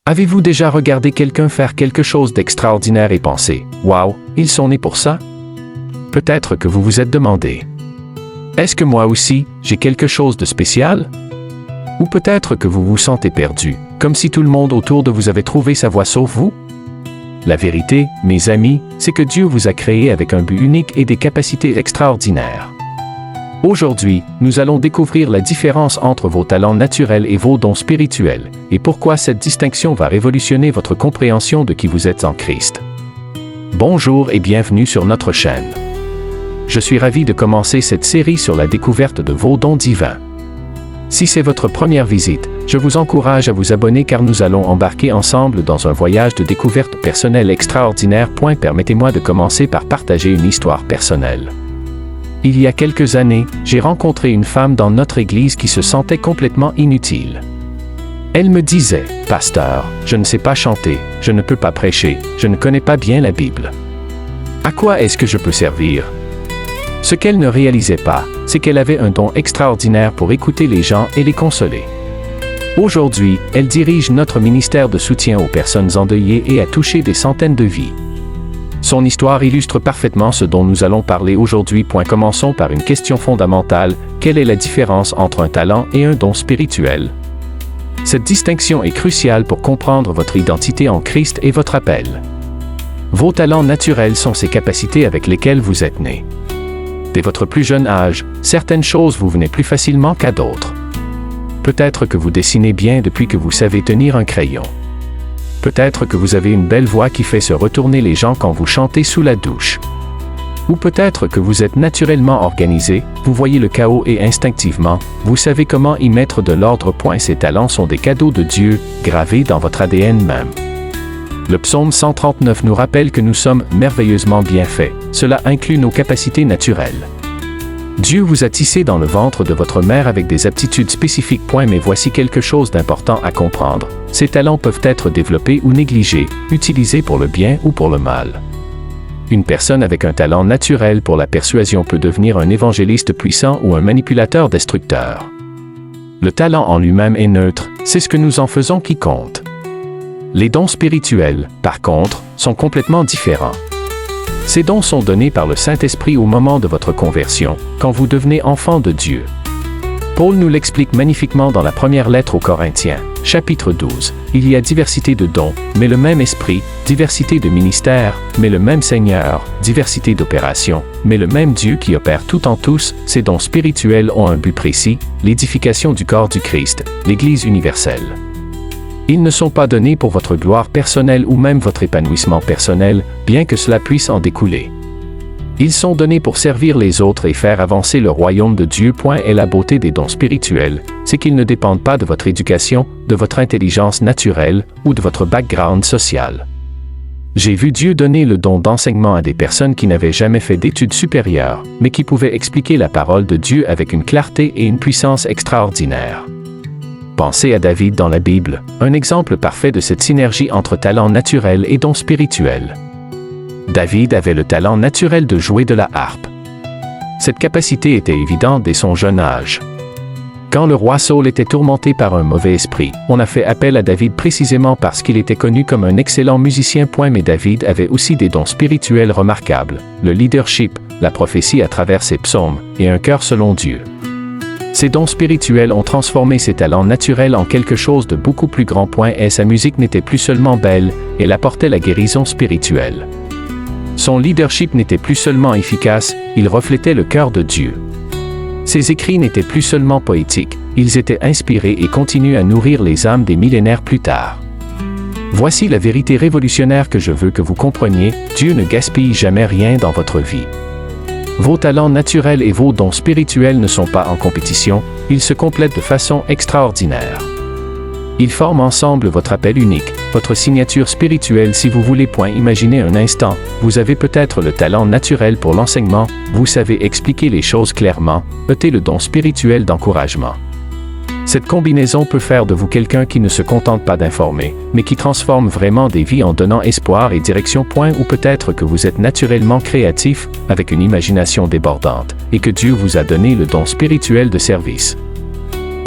Avez-vous déjà regardé quelqu'un faire quelque chose d'extraordinaire et pensé « Wow, ils sont nés pour ça » ? Peut-être que vous vous êtes demandé « Est-ce que moi aussi, j'ai quelque chose de spécial ?» Ou peut-être que vous vous sentez perdu, comme si tout le monde autour de vous avait trouvé sa voie sauf vous? La vérité, mes amis, c'est que Dieu vous a créé avec un but unique et des capacités extraordinaires. Aujourd'hui, nous allons découvrir la différence entre vos talents naturels et vos dons spirituels, et pourquoi cette distinction va révolutionner votre compréhension de qui vous êtes en Christ. Bonjour et bienvenue sur notre chaîne. Je suis ravi de commencer cette série sur la découverte de vos dons divins. Si c'est votre première visite, je vous encourage à vous abonner car nous allons embarquer ensemble dans un voyage de découverte personnelle extraordinaire. Permettez-moi de commencer par partager une histoire personnelle. Il y a quelques années, j'ai rencontré une femme dans notre église qui se sentait complètement inutile. Elle me disait « Pasteur, je ne sais pas chanter, je ne peux pas prêcher, je ne connais pas bien la Bible. À quoi est-ce que je peux servir ?» Ce qu'elle ne réalisait pas, c'est qu'elle avait un don extraordinaire pour écouter les gens et les consoler. Aujourd'hui, elle dirige notre ministère de soutien aux personnes endeuillées et a touché des centaines de vies. Son histoire illustre parfaitement ce dont nous allons parler aujourd'hui. Commençons par une question fondamentale. Quelle est la différence entre un talent et un don spirituel? Cette distinction est cruciale pour comprendre votre identité en Christ et votre appel. Vos talents naturels sont ces capacités avec lesquelles vous êtes né. Dès votre plus jeune âge, certaines choses vous venaient plus facilement qu'à d'autres. Peut-être que vous dessinez bien depuis que vous savez tenir un crayon. Peut-être que vous avez une belle voix qui fait se retourner les gens quand vous chantez sous la douche. Ou peut-être que vous êtes naturellement organisé, vous voyez le chaos et instinctivement, vous savez comment y mettre de l'ordre. Ces talents sont des cadeaux de Dieu, gravés dans votre ADN même. Le psaume 139 nous rappelle que nous sommes merveilleusement bien faits. Cela inclut nos capacités naturelles. Dieu vous a tissé dans le ventre de votre mère avec des aptitudes spécifiques. Mais voici quelque chose d'important à comprendre. Ces talents peuvent être développés ou négligés, utilisés pour le bien ou pour le mal. Une personne avec un talent naturel pour la persuasion peut devenir un évangéliste puissant ou un manipulateur destructeur. Le talent en lui-même est neutre, c'est ce que nous en faisons qui compte. Les dons spirituels, par contre, sont complètement différents. Ces dons sont donnés par le Saint-Esprit au moment de votre conversion, quand vous devenez enfant de Dieu. Paul nous l'explique magnifiquement dans la première lettre aux Corinthiens, chapitre 12. Il y a diversité de dons, mais le même Esprit, diversité de ministères, mais le même Seigneur, diversité d'opérations, mais le même Dieu qui opère tout en tous. Ces dons spirituels ont un but précis, l'édification du corps du Christ, l'Église universelle. Ils ne sont pas donnés pour votre gloire personnelle ou même votre épanouissement personnel, bien que cela puisse en découler. Ils sont donnés pour servir les autres et faire avancer le royaume de Dieu. Et la beauté des dons spirituels, c'est qu'ils ne dépendent pas de votre éducation, de votre intelligence naturelle ou de votre background social. J'ai vu Dieu donner le don d'enseignement à des personnes qui n'avaient jamais fait d'études supérieures, mais qui pouvaient expliquer la parole de Dieu avec une clarté et une puissance extraordinaires. Pensez à David dans la Bible, un exemple parfait de cette synergie entre talent naturel et don spirituel. David avait le talent naturel de jouer de la harpe. Cette capacité était évidente dès son jeune âge. Quand le roi Saül était tourmenté par un mauvais esprit, on a fait appel à David précisément parce qu'il était connu comme un excellent musicien. Mais David avait aussi des dons spirituels remarquables, le leadership, la prophétie à travers ses psaumes, et un cœur selon Dieu. Ces dons spirituels ont transformé ses talents naturels en quelque chose de beaucoup plus grand. Et sa musique n'était plus seulement belle, elle apportait la guérison spirituelle. Son leadership n'était plus seulement efficace, il reflétait le cœur de Dieu. Ses écrits n'étaient plus seulement poétiques, ils étaient inspirés et continuent à nourrir les âmes des millénaires plus tard. Voici la vérité révolutionnaire que je veux que vous compreniez, Dieu ne gaspille jamais rien dans votre vie. Vos talents naturels et vos dons spirituels ne sont pas en compétition, ils se complètent de façon extraordinaire. Ils forment ensemble votre appel unique, votre signature spirituelle. Si vous voulez. Imaginez un instant, vous avez peut-être le talent naturel pour l'enseignement, vous savez expliquer les choses clairement, ôtez le don spirituel d'encouragement. Cette combinaison peut faire de vous quelqu'un qui ne se contente pas d'informer, mais qui transforme vraiment des vies en donnant espoir et direction. Ou peut-être que vous êtes naturellement créatif, avec une imagination débordante, et que Dieu vous a donné le don spirituel de service.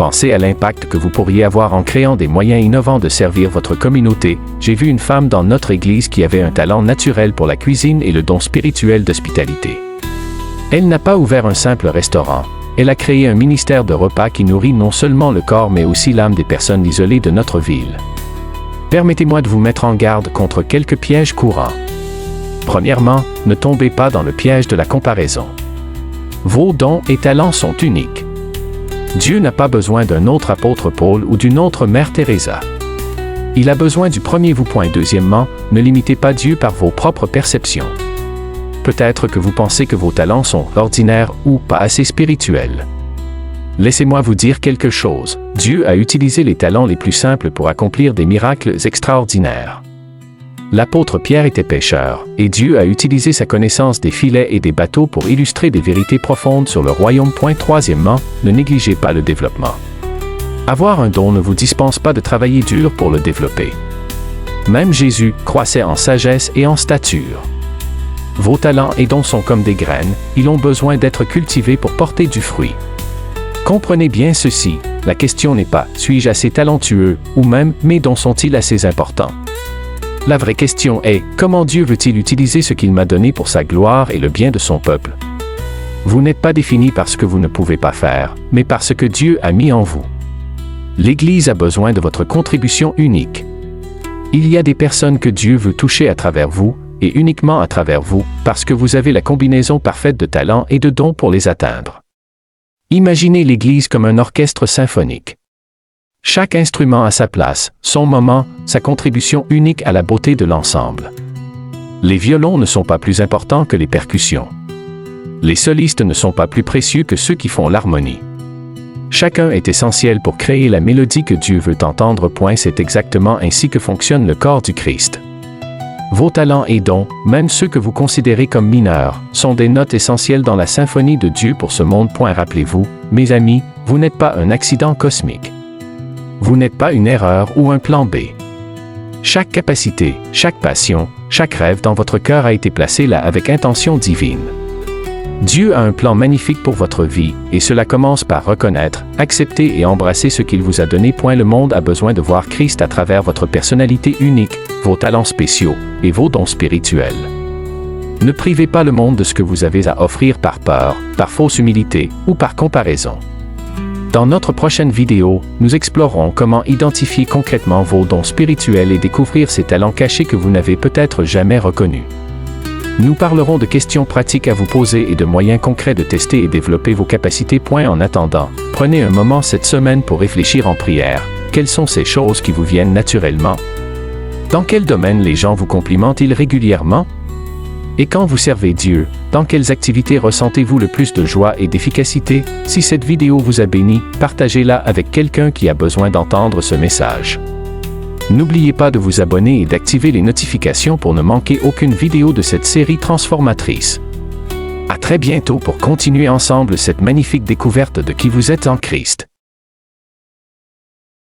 Pensez à l'impact que vous pourriez avoir en créant des moyens innovants de servir votre communauté. J'ai vu une femme dans notre église qui avait un talent naturel pour la cuisine et le don spirituel d'hospitalité. Elle n'a pas ouvert un simple restaurant. Elle a créé un ministère de repas qui nourrit non seulement le corps mais aussi l'âme des personnes isolées de notre ville. Permettez-moi de vous mettre en garde contre quelques pièges courants. Premièrement, ne tombez pas dans le piège de la comparaison. Vos dons et talents sont uniques. Dieu n'a pas besoin d'un autre apôtre Paul ou d'une autre mère Teresa. Il a besoin du premier vous. Deuxièmement, ne limitez pas Dieu par vos propres perceptions. Peut-être que vous pensez que vos talents sont ordinaires ou pas assez spirituels. Laissez-moi vous dire quelque chose. Dieu a utilisé les talents les plus simples pour accomplir des miracles extraordinaires. L'apôtre Pierre était pêcheur, et Dieu a utilisé sa connaissance des filets et des bateaux pour illustrer des vérités profondes sur le royaume. Troisièmement, ne négligez pas le développement. Avoir un don ne vous dispense pas de travailler dur pour le développer. Même Jésus croissait en sagesse et en stature. Vos talents et dons sont comme des graines, ils ont besoin d'être cultivés pour porter du fruit. Comprenez bien ceci, la question n'est pas « suis-je assez talentueux » ou même « mes dons sont-ils assez importants ?» La vraie question est « comment Dieu veut-il utiliser ce qu'il m'a donné pour sa gloire et le bien de son peuple ?» Vous n'êtes pas défini par ce que vous ne pouvez pas faire, mais par ce que Dieu a mis en vous. L'Église a besoin de votre contribution unique. Il y a des personnes que Dieu veut toucher à travers vous, et uniquement à travers vous, parce que vous avez la combinaison parfaite de talents et de dons pour les atteindre. Imaginez l'Église comme un orchestre symphonique. Chaque instrument a sa place, son moment, sa contribution unique à la beauté de l'ensemble. Les violons ne sont pas plus importants que les percussions. Les solistes ne sont pas plus précieux que ceux qui font l'harmonie. Chacun est essentiel pour créer la mélodie que Dieu veut entendre. C'est exactement ainsi que fonctionne le corps du Christ. Vos talents et dons, même ceux que vous considérez comme mineurs, sont des notes essentielles dans la symphonie de Dieu pour ce monde. Rappelez-vous, mes amis, vous n'êtes pas un accident cosmique. Vous n'êtes pas une erreur ou un plan B. Chaque capacité, chaque passion, chaque rêve dans votre cœur a été placé là avec intention divine. Dieu a un plan magnifique pour votre vie, et cela commence par reconnaître, accepter et embrasser ce qu'il vous a donné. Le monde a besoin de voir Christ à travers votre personnalité unique, vos talents spéciaux et vos dons spirituels. Ne privez pas le monde de ce que vous avez à offrir par peur, par fausse humilité ou par comparaison. Dans notre prochaine vidéo, nous explorerons comment identifier concrètement vos dons spirituels et découvrir ces talents cachés que vous n'avez peut-être jamais reconnus. Nous parlerons de questions pratiques à vous poser et de moyens concrets de tester et développer vos capacités. En attendant, prenez un moment cette semaine pour réfléchir en prière. Quelles sont ces choses qui vous viennent naturellement? Dans quel domaine les gens vous complimentent-ils régulièrement? Et quand vous servez Dieu, dans quelles activités ressentez-vous le plus de joie et d'efficacité? Si cette vidéo vous a béni, partagez-la avec quelqu'un qui a besoin d'entendre ce message. N'oubliez pas de vous abonner et d'activer les notifications pour ne manquer aucune vidéo de cette série transformatrice. À très bientôt pour continuer ensemble cette magnifique découverte de qui vous êtes en Christ.